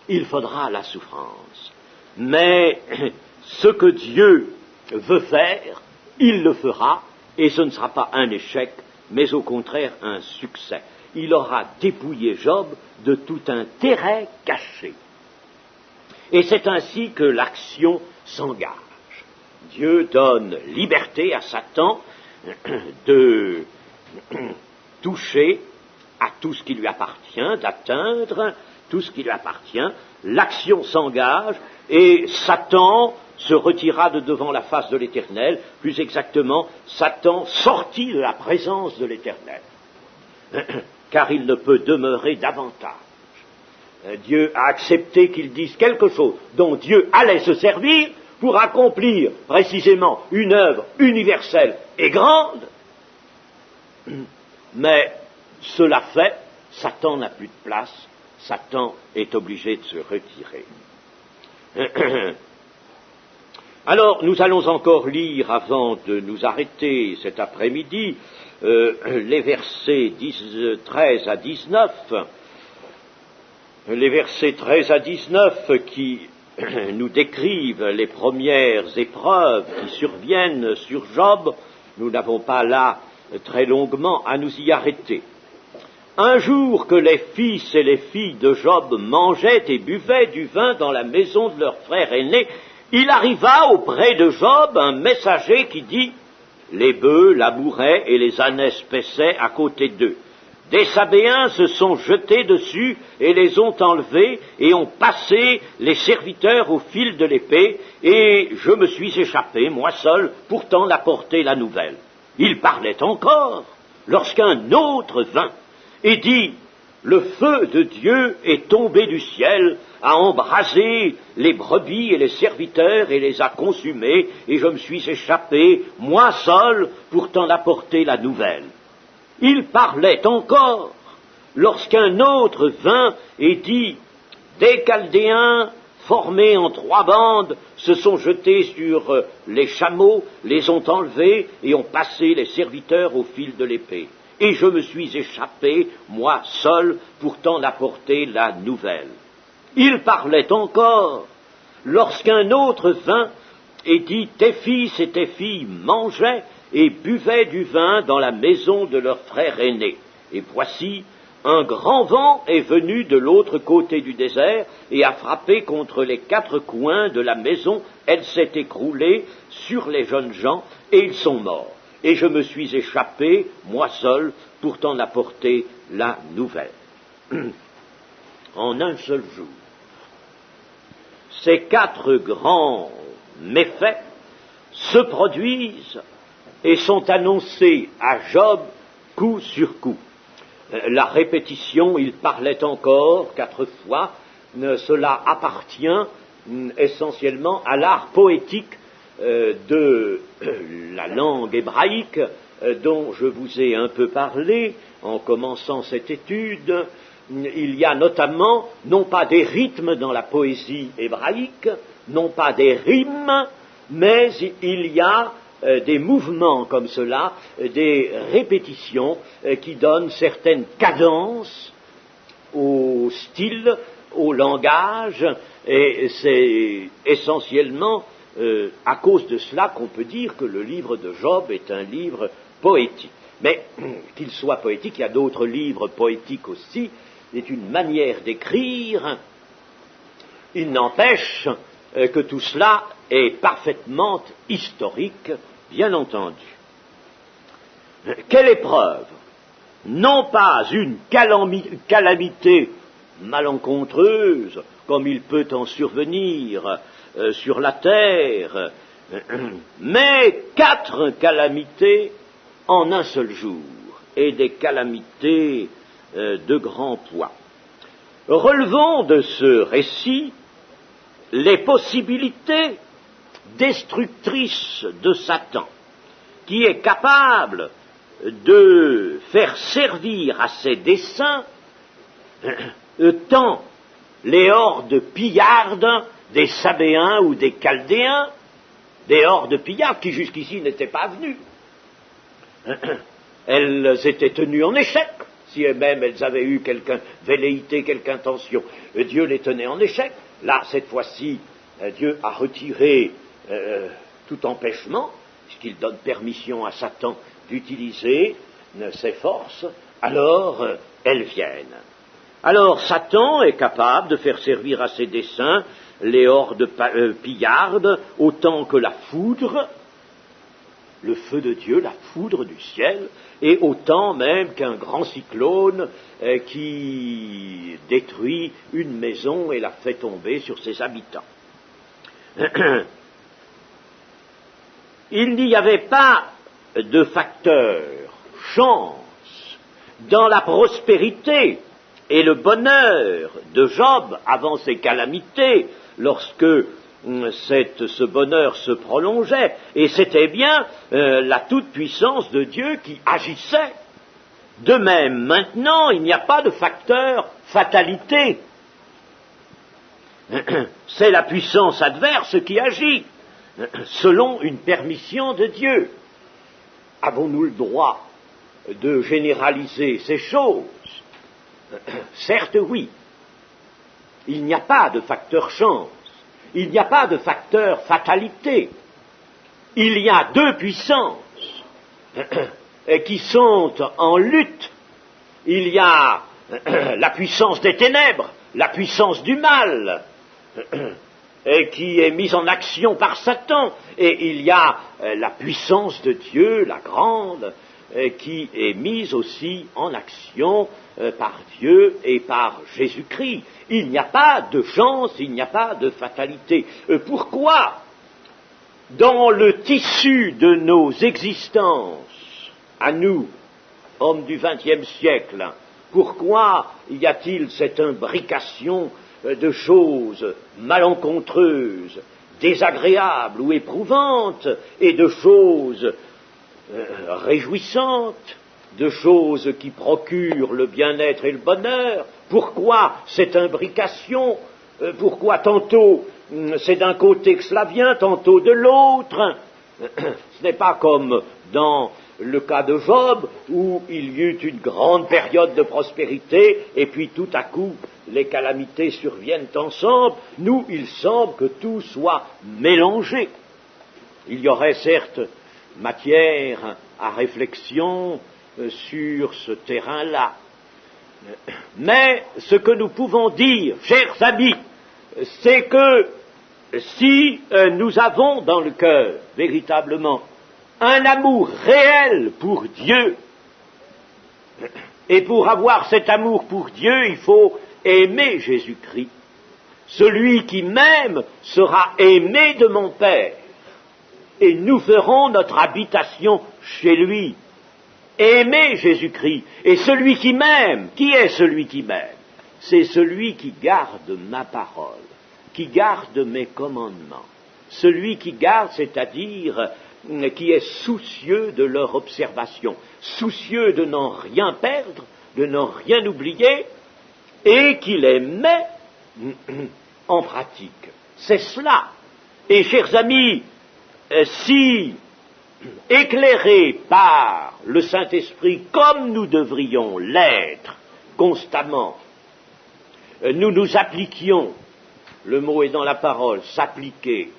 Il faudra la souffrance. Mais ce que Dieu veut faire, il le fera, et ce ne sera pas un échec, mais au contraire un succès. Il aura dépouillé Job de tout intérêt caché. Et c'est ainsi que l'action s'engage. Dieu donne liberté à Satan de toucher à tout ce qui lui appartient, d'atteindre tout ce qui lui appartient. L'action s'engage et Satan se retira de devant la face de l'Éternel. Plus exactement, Satan sortit de la présence de l'Éternel, car il ne peut demeurer davantage. Dieu a accepté qu'ils disent quelque chose dont Dieu allait se servir pour accomplir précisément une œuvre universelle et grande. Mais cela fait, Satan n'a plus de place, Satan est obligé de se retirer. Alors, nous allons encore lire, avant de nous arrêter cet après-midi, les versets 13 à 19, les versets 13 à 19 qui nous décrivent les premières épreuves qui surviennent sur Job. Nous n'avons pas là très longuement à nous y arrêter. Un jour que les fils et les filles de Job mangeaient et buvaient du vin dans la maison de leur frère aîné, il arriva auprès de Job un messager qui dit « Les bœufs labouraient et les ânesses paissaient à côté d'eux. Des Sabéens se sont jetés dessus et les ont enlevés et ont passé les serviteurs au fil de l'épée, et je me suis échappé, moi seul, pourtant d'apporter la nouvelle. » Il parlait encore lorsqu'un autre vint et dit « Le feu de Dieu est tombé du ciel, a embrasé les brebis et les serviteurs et les a consumés, et je me suis échappé, moi seul, pour t'en apporter la nouvelle. » Il parlait encore lorsqu'un autre vint et dit « Des Chaldéens, formés en 3 bandes, se sont jetés sur les chameaux, les ont enlevés et ont passé les serviteurs au fil de l'épée. Et je me suis échappé, moi seul, pour t'en apporter la nouvelle. » Il parlait encore lorsqu'un autre vint et dit « Tes fils et tes filles mangeaient et buvaient du vin dans la maison de leur frère aîné. Et voici, un grand vent est venu de l'autre côté du désert et a frappé contre les 4 coins de la maison. Elle s'est écroulée sur les jeunes gens et ils sont morts. Et je me suis échappé, moi seul, pour t'en apporter la nouvelle. » En un seul jour, ces 4 grands méfaits se produisent et sont annoncés à Job coup sur coup. La répétition, il parlait encore 4 fois, cela appartient essentiellement à l'art poétique de la langue hébraïque dont je vous ai un peu parlé en commençant cette étude. Il y a notamment, non pas des rythmes dans la poésie hébraïque, non pas des rimes, mais il y a des mouvements comme cela, des répétitions qui donnent certaines cadences au style, au langage, et c'est essentiellement à cause de cela qu'on peut dire que le livre de Job est un livre poétique. Mais qu'il soit poétique, il y a d'autres livres poétiques aussi, c'est une manière d'écrire. Il n'empêche que tout cela est parfaitement historique, bien entendu. Quelle épreuve? Non pas une calamité malencontreuse, comme il peut en survenir sur la terre, mais 4 calamités en un seul jour, et des calamités de grand poids. Relevons de ce récit les possibilités destructrices de Satan, qui est capable de faire servir à ses desseins tant les hordes pillardes des Sabéens ou des Chaldéens, des hordes pillardes qui jusqu'ici n'étaient pas venues. Elles étaient tenues en échec, si même elles avaient eu quelque velléité, quelque intention. Dieu les tenait en échec. Là, cette fois-ci, Dieu a retiré tout empêchement, puisqu'il donne permission à Satan d'utiliser ses forces, alors elles viennent. Alors Satan est capable de faire servir à ses desseins les hordes pillardes autant que la foudre, le feu de Dieu, la foudre du ciel, et autant même qu'un grand cyclone qui détruit une maison et la fait tomber sur ses habitants. Il n'y avait pas de facteur chance dans la prospérité Et le bonheur de Job avant ses calamités, lorsque ce bonheur se prolongeait, et c'était bien la toute-puissance de Dieu qui agissait. De même, maintenant, il n'y a pas de facteur fatalité. C'est la puissance adverse qui agit, selon une permission de Dieu. Avons-nous le droit de généraliser ces choses? Certes, oui. Il n'y a pas de facteur chance, il n'y a pas de facteur fatalité. Il y a deux puissances qui sont en lutte. Il y a la puissance des ténèbres, la puissance du mal, qui est mise en action par Satan, et il y a la puissance de Dieu, la grande, qui est mise aussi en action par Dieu et par Jésus-Christ. Il n'y a pas de chance, il n'y a pas de fatalité. Pourquoi, dans le tissu de nos existences, à nous, hommes du XXe siècle, pourquoi y a-t-il cette imbrication de choses malencontreuses, désagréables ou éprouvantes, et de choses réjouissantes, de choses qui procurent le bien-être et le bonheur? Pourquoi cette imbrication? Pourquoi tantôt c'est d'un côté que cela vient, tantôt de l'autre? Ce n'est pas comme dans le cas de Job, où il y eut une grande période de prospérité, et puis tout à coup, les calamités surviennent ensemble. Nous, il semble que tout soit mélangé. Il y aurait certes matière à réflexion sur ce terrain-là. Mais ce que nous pouvons dire, chers amis, c'est que si nous avons dans le cœur, véritablement, un amour réel pour Dieu, et pour avoir cet amour pour Dieu, il faut aimer Jésus-Christ. Celui qui m'aime sera aimé de mon Père, et nous ferons notre habitation chez lui. Aimer Jésus-Christ. Et celui qui m'aime, qui est celui qui m'aime? C'est celui qui garde ma parole, qui garde mes commandements. Celui qui garde, c'est-à-dire qui est soucieux de leur observation, soucieux de n'en rien perdre, de n'en rien oublier, et qui les met en pratique. C'est cela. Et chers amis, si éclairés par le Saint-Esprit comme nous devrions l'être constamment, nous nous appliquions, le mot est dans la parole, s'appliquer,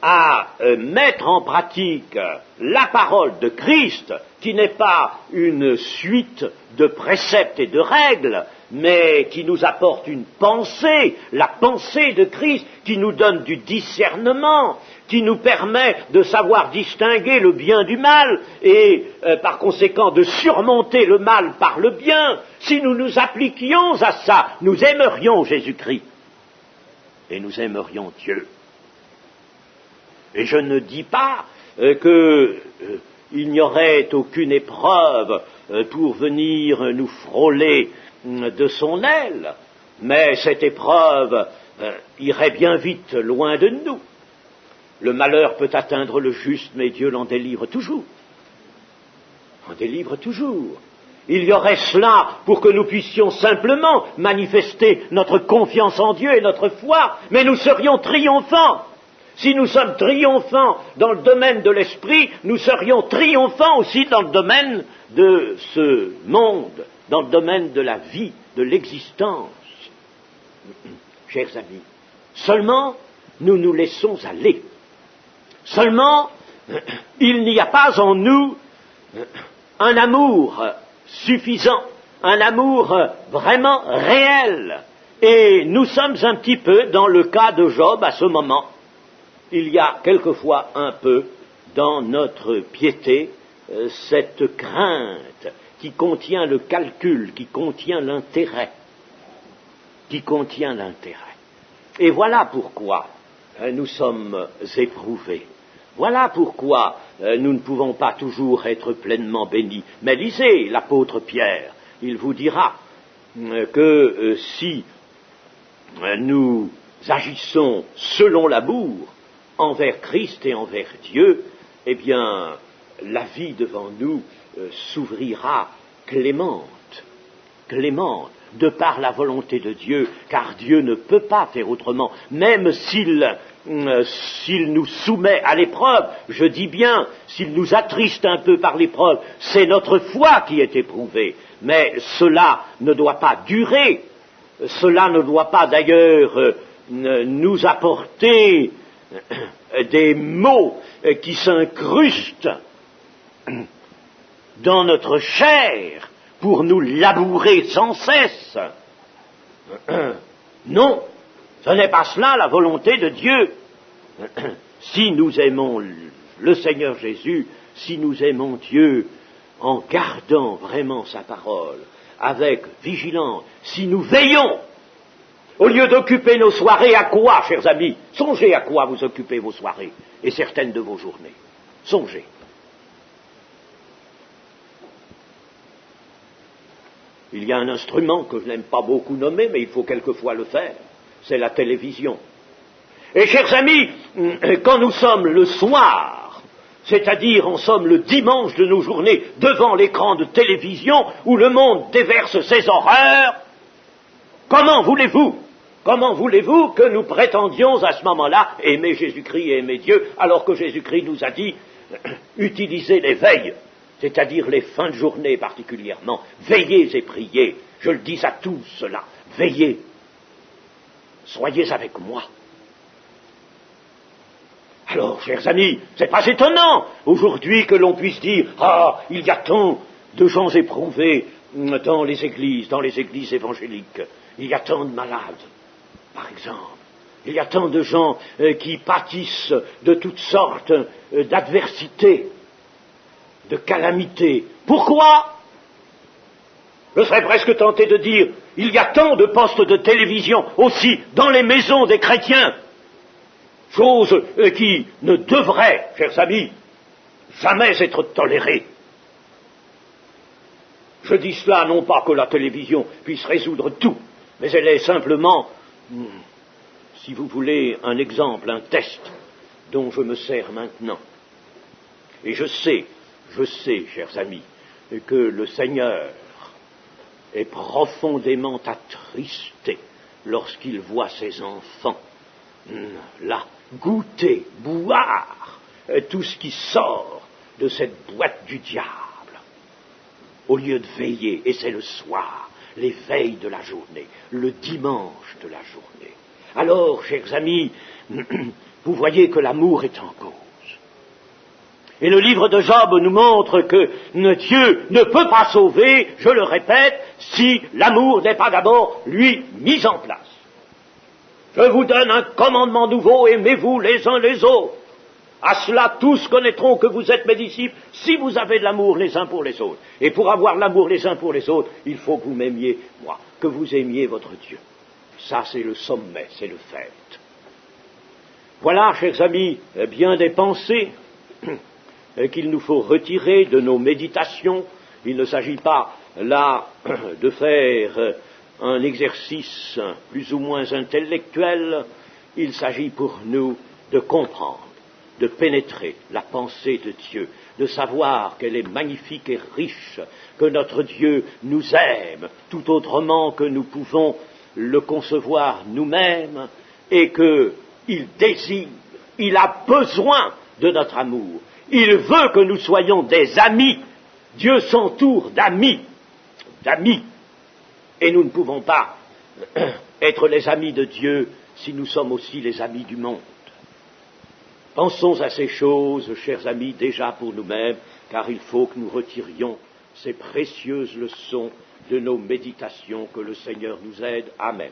à mettre en pratique la parole de Christ, qui n'est pas une suite de préceptes et de règles, mais qui nous apporte une pensée, la pensée de Christ, qui nous donne du discernement, qui nous permet de savoir distinguer le bien du mal, et par conséquent de surmonter le mal par le bien. Si nous nous appliquions à ça, nous aimerions Jésus-Christ, et nous aimerions Dieu. Et je ne dis pas qu'il n'y aurait aucune épreuve pour venir nous frôler de son aile, mais cette épreuve irait bien vite loin de nous. Le malheur peut atteindre le juste, mais Dieu l'en délivre toujours. En délivre toujours. Il y aurait cela pour que nous puissions simplement manifester notre confiance en Dieu et notre foi, mais nous serions triomphants. Si nous sommes triomphants dans le domaine de l'esprit, nous serions triomphants aussi dans le domaine de ce monde, dans le domaine de la vie, de l'existence. Chers amis, seulement nous nous laissons aller. Seulement, il n'y a pas en nous un amour suffisant, un amour vraiment réel. Et nous sommes un petit peu dans le cas de Job à ce moment. Il y a quelquefois un peu dans notre piété cette crainte qui contient le calcul, qui contient l'intérêt, Et voilà pourquoi nous sommes éprouvés. Voilà pourquoi nous ne pouvons pas toujours être pleinement bénis. Mais lisez l'apôtre Pierre, il vous dira que si nous agissons selon l'amour envers Christ et envers Dieu, eh bien, la vie devant nous s'ouvrira clémente, de par la volonté de Dieu, car Dieu ne peut pas faire autrement, même s'il nous soumet à l'épreuve, je dis bien, s'il nous attriste un peu par l'épreuve, c'est notre foi qui est éprouvée, mais cela ne doit pas durer, cela ne doit pas d'ailleurs nous apporter des maux qui s'incrustent dans notre chair pour nous labourer sans cesse. Non, ce n'est pas cela la volonté de Dieu. Si nous aimons le Seigneur Jésus, si nous aimons Dieu en gardant vraiment sa parole, avec vigilance, si nous veillons, au lieu d'occuper nos soirées, à quoi, chers amis? Songez à quoi vous occupez vos soirées et certaines de vos journées. Songez. Il y a un instrument que je n'aime pas beaucoup nommer, mais il faut quelquefois le faire, c'est la télévision. Et chers amis, quand nous sommes le soir, c'est-à-dire en somme le dimanche de nos journées, devant l'écran de télévision, où le monde déverse ses horreurs, comment voulez-vous que nous prétendions à ce moment-là aimer Jésus-Christ et aimer Dieu, alors que Jésus-Christ nous a dit utilisez les veilles, c'est-à-dire les fins de journée particulièrement, veillez et priez, je le dis à tous cela, veillez, soyez avec moi. Alors, chers amis, c'est pas étonnant aujourd'hui que l'on puisse dire « Ah, il y a tant de gens éprouvés dans les églises évangéliques, il y a tant de malades, par exemple. Il y a tant de gens qui pâtissent de toutes sortes d'adversités, de calamités. Pourquoi ? Je serais presque tenté de dire, il y a tant de postes de télévision aussi dans les maisons des chrétiens, chose qui ne devrait, chers amis, jamais être tolérée. Je dis cela non pas que la télévision puisse résoudre tout, mais elle est simplement, si vous voulez, un exemple, un test dont je me sers maintenant. Et je sais, chers amis, que le Seigneur est profondément attristé lorsqu'il voit ses enfants là, goûter, boire tout ce qui sort de cette boîte du diable, au lieu de veiller, et c'est le soir, les veilles de la journée, le dimanche de la journée. Alors, chers amis, vous voyez que l'amour est en cause. Et le livre de Job nous montre que Dieu ne peut pas sauver, je le répète, si l'amour n'est pas d'abord, lui, mis en place. Je vous donne un commandement nouveau, aimez-vous les uns les autres. À cela, tous connaîtront que vous êtes mes disciples, si vous avez de l'amour les uns pour les autres. Et pour avoir l'amour les uns pour les autres, il faut que vous m'aimiez, moi, que vous aimiez votre Dieu. Ça, c'est le sommet, c'est le fait. Voilà, chers amis, bien des pensées qu'il nous faut retirer de nos méditations. Il ne s'agit pas, là, de faire un exercice plus ou moins intellectuel. Il s'agit pour nous de comprendre, de pénétrer la pensée de Dieu, de savoir qu'elle est magnifique et riche, que notre Dieu nous aime tout autrement que nous pouvons le concevoir nous-mêmes, et qu'il désire, il a besoin de notre amour. Il veut que nous soyons des amis. Dieu s'entoure d'amis, et nous ne pouvons pas être les amis de Dieu si nous sommes aussi les amis du monde. Pensons à ces choses, chers amis, déjà pour nous-mêmes, car il faut que nous retirions ces précieuses leçons de nos méditations, que le Seigneur nous aide. Amen.